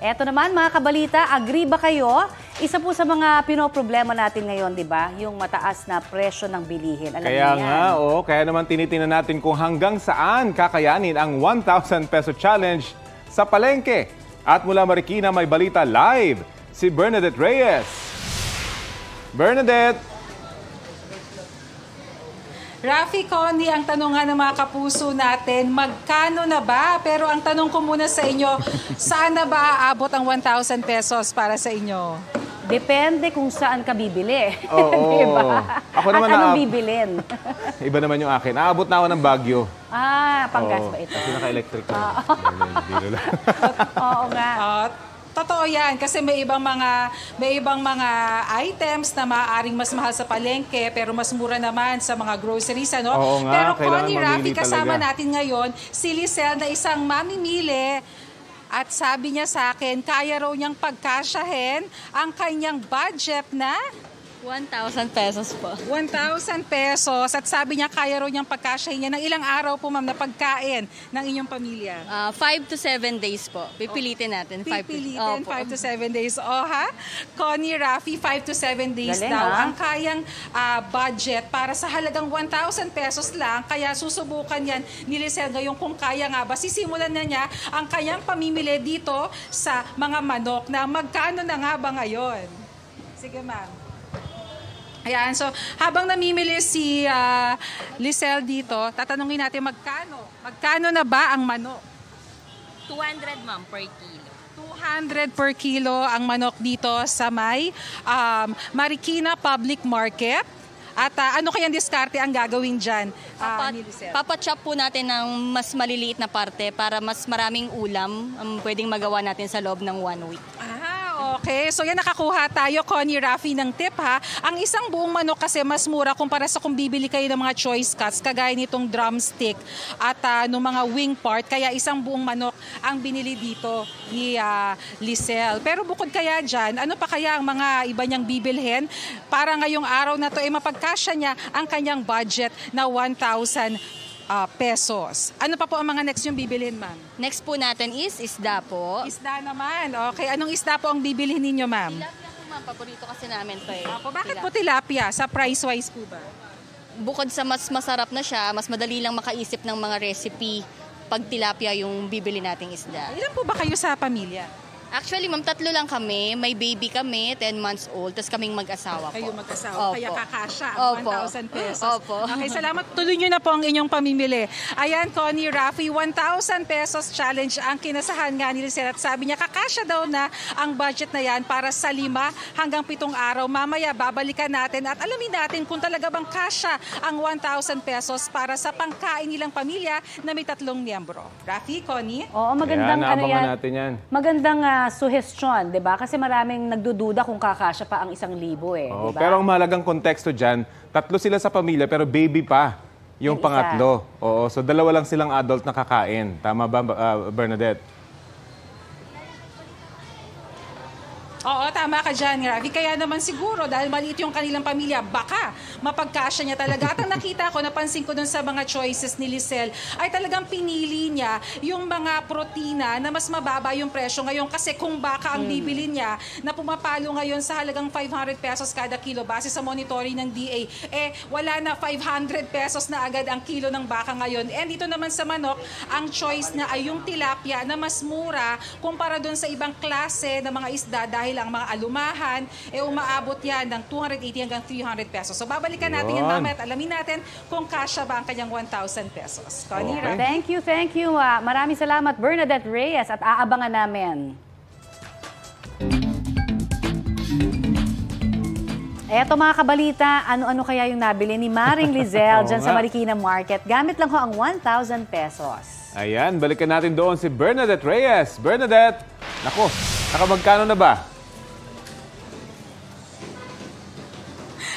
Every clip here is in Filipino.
Eto naman mga kabalita, agree ba kayo? Isa po sa mga pinoproblema natin ngayon, di ba? Yung mataas na presyo ng bilihin. Alam Kaya niyo yan. nga, kaya naman tinitingnan natin kung hanggang saan kakayanin ang 1,000 peso challenge sa palengke. At mula Marikina may balita live, si Bernadette Reyes. Bernadette! Rafi, Connie, ang tanong nga ng mga kapuso natin, magkano na ba? Pero ang tanong ko muna sa inyo, saan na ba aabot ang 1,000 pesos para sa inyo? Depende kung saan ka bibili. Oo. Diba? Ako naman at anong bibilin? Iba naman yung akin. Aabot na ako ng Baguio. Panggas ba ito? Pinaka-electric ko. Oo nga. Totoo yan kasi may ibang mga items na maaaring mas mahal sa palengke pero mas mura naman sa mga groceries, ano? Oo nga, pero kailangan Connie, Rafi, mamili kasama talaga. natin ngayon si Lizelle na isang mamimili at sabi niya sa akin, kaya raw niyang pagkasyahin ang kanyang budget na 1,000 pesos po. 1,000 pesos at sabi niya kaya raw niyang pagkasyahin niya ng ilang araw po, ma'am, na pagkain ng inyong pamilya. 5 to 7 days po. Pipilitin natin. Pipilitin 5 to 7 days. Ha? Connie, Rafi, 5 to 7 days Galing, daw ha? ang kayang budget para sa halagang 1,000 pesos lang. Kaya susubukan yan ni Lizelle ngayon kung kaya nga ba. Sisimulan na niya ang kanyang pamimili dito sa mga manok na magkano na nga ba ngayon? Sige, ma'am. Ayan, so habang namimili si Lizelle dito, tatanungin natin magkano na ba ang manok? 200 ma'am per kilo. 200 per kilo ang manok dito sa may Marikina Public Market. At ano kayang diskarte ang gagawin dyan ni Lizelle? Papachop po natin ng mas maliliit na parte para mas maraming ulam pwedeng magawa natin sa loob ng 1 week. Okay, so yan nakakuha tayo, Connie, Rafi, ng tip ha. Ang isang buong manok kasi mas mura kumpara sa kung bibili kayo ng mga choice cuts, kagaya nitong drumstick at ng mga wing part. Kaya isang buong manok ang binili dito ni Lizelle. Pero bukod kaya dyan, ano pa kaya ang mga iba niyang bibilhin para ngayong araw na to ay mapagkasya niya ang kanyang budget na 1,000 pesos. Ano pa po ang mga next yung bibilhin, ma'am? Next po natin is isda po. Isda naman. Okay, anong isda po ang bibilhin ninyo, ma'am? Tilapia po ma'am, paborito kasi namin to eh. Bakit po tilapia? Sa price-wise po ba? Bukod sa mas masarap na siya, mas madali lang makaisip ng mga recipe pag tilapia yung bibili nating isda. Ilan po ba kayo sa pamilya? Actually, ma'am, 3 lang kami. May baby kami, 10 months old, tapos kaming mag-asawa po. Kayo mag-asawa, Opo. kaya kakasya ang Opo. 1,000 pesos. Opo. Okay, salamat. Tuloy nyo na po ang inyong pamimili. Ayan, Connie, Rafi, 1,000 pesos challenge ang kinasahan nga ni Lizelle. At sabi niya, kakasya daw na ang budget na yan para sa 5 hanggang 7 araw. Mamaya, babalikan natin at alamin natin kung talaga bang kasya ang 1,000 pesos para sa pangkain nilang pamilya na may 3 miyembro. Rafi, Connie? Oo, magandang Naabangan natin yan. Magandang suggestion, 'di ba? Kasi maraming nagdududa kung kakasya pa ang 1,000 eh, 'di ba? Pero ang mahalagang konteksto dyan, 3 sila sa pamilya pero baby pa yung Yung isa. pangatlo. Oo, so 2 lang silang adult na kakain. Tama ba, Bernadette? Oo, tama ka dyan, Rafi. Kaya naman siguro, dahil maliit yung kanilang pamilya, baka mapagkasya niya talaga. At ang nakita ko, napansin ko dun sa mga choices ni Lizelle, ay talagang pinili niya yung mga protina na mas mababa yung presyo ngayon. Kasi kung baka ang bibili niya, na pumapalo ngayon sa halagang 500 pesos kada kilo, base sa monitoring ng DA, wala na 500 pesos na agad ang kilo ng baka ngayon. And dito naman sa manok, ang choice na ay yung tilapia na mas mura kumpara dun sa ibang klase ng mga isda dahil ang mga alumahan, umaabot yan ng 280 hanggang 300 pesos. So babalikan natin yan mamaya at alamin natin kung kasya ba ang kanyang 1,000 pesos. Connie, Okay. Thank you. Maraming salamat, Bernadette Reyes, at aabangan namin. Eto mga kabalita, ano-ano kaya yung nabili ni Maring Lizelle dyan sa Marikina Market? Gamit lang ho ang 1,000 pesos. Ayan, balikan natin doon si Bernadette Reyes. Bernadette, nako, nakamagkano na ba?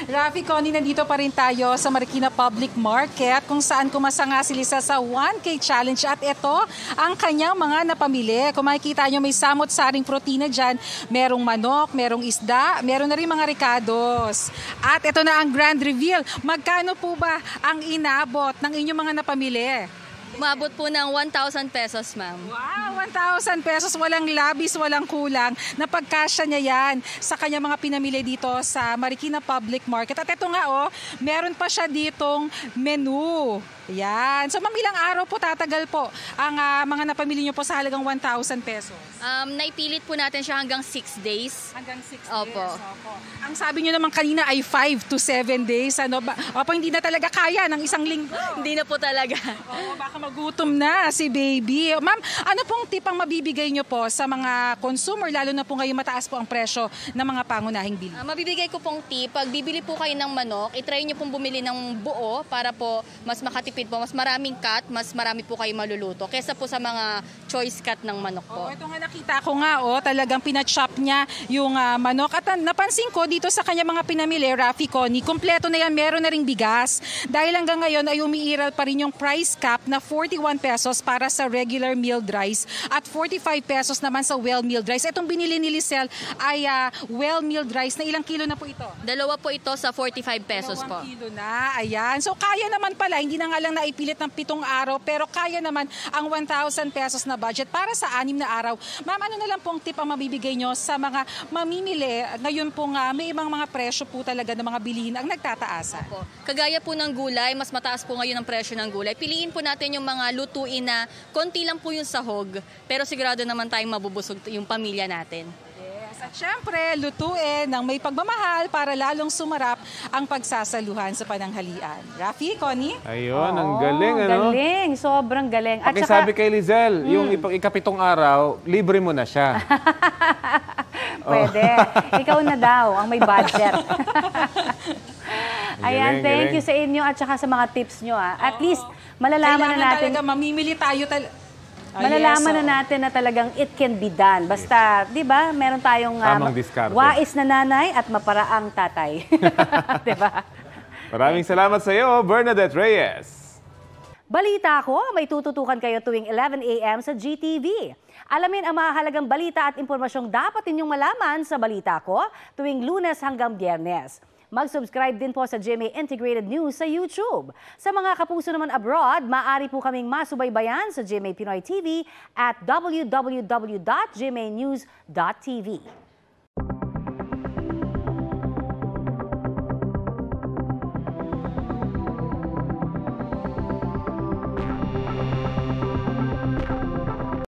Rafi, Connie, nandito pa rin tayo sa Marikina Public Market kung saan kumasa nga si Lizelle sa 1K Challenge at ito ang kanyang mga napamili. Kung makikita nyo, may samot-saring protina dyan. Merong manok, merong isda, meron na rin mga ricados. At ito na ang grand reveal. Magkano po ba ang inabot ng inyong mga napamili? Umabot po ng 1,000 pesos, ma'am. Wow, 1,000 pesos, walang labis, walang kulang. Napagkasya niya yan sa kanya mga pinamili dito sa Marikina Public Market. At ito nga, meron pa siya ditong menu. Yan. So, ma'am, ilang araw po tatagal po ang mga napamili niyo po sa halagang 1,000 pesos? Naipilit po natin siya hanggang 6 days. Hanggang 6 days. Opo. Ang sabi niyo naman kanina ay 5 to 7 days. Opo, hindi na talaga kaya ng isang linggo. Hindi na po talaga. Oo, baka magutom na si baby. Ma'am, ano pong tip ang mabibigay niyo po sa mga consumer, lalo na po ngayon mataas po ang presyo ng mga pangunahing bili? Mabibigay ko pong tip, pag bibili po kayo ng manok, itry niyo pong bumili ng buo para po mas makatipid po, mas maraming cut, mas marami po kayo maluluto kesa po sa mga choice cut ng manok po. Ito nga nakita ko nga, talagang pinachop niya yung manok. At napansin ko dito sa kanya mga pinamili, Rafi, Connie, kompleto na yan, meron na ring bigas. Dahil hanggang ngayon ay umiiral pa rin yung price cap na 41 pesos para sa regular milled rice at 45 pesos naman sa well-milled rice. Itong binili ni Lisel ay well-milled rice. Na ilang kilo na po ito? Dalawa po ito sa 45 pesos po. 2 kilo na, ayan. So kaya naman pala, hindi na nga lang naipilit ng 7 araw, pero kaya naman ang 1,000 pesos na budget para sa 6 na araw. Ma'am, ano na lang pong tip ang mabibigay nyo sa mga mamimili? Ngayon po nga, may ibang mga presyo po talaga ng mga bilihin ang nagtataasan. Kagaya po ng gulay, mas mataas po ngayon ang presyo ng gulay. Piliin po natin yung mga lutuin na konti lang po yung sahog, pero sigurado naman tayong mabubusog yung pamilya natin. At syempre, lutuin ng may pagmamahal para lalong sumarap ang pagsasaluhan sa pananghalian. Rafi, Connie? Ayun, ang galing, ano? Galing, sobrang galing. At Pakisabi kay Lizel, yung ikapitong araw, libre mo na siya. Pwede. Ikaw na daw ang may budget. Ayan, thank you sa inyo at saka sa mga tips nyo. At least, malalaman na natin. Talaga, mamimili tayo Malalaman na natin na talagang it can be done. Basta, di ba, meron tayong wais na nanay at maparaang tatay. Di ba? Maraming salamat sa iyo, Bernadette Reyes. Balita ko, may tututukan kayo tuwing 11 a.m. sa GTV. Alamin ang mahalagang balita at impormasyong dapat ninyong malaman sa Balita Ko tuwing Lunes hanggang Biyernes. Mag-subscribe din po sa GMA Integrated News sa YouTube. Sa mga kapuso naman abroad, maaari po kaming masubaybayan sa GMA Pinoy TV at www.gmanews.tv.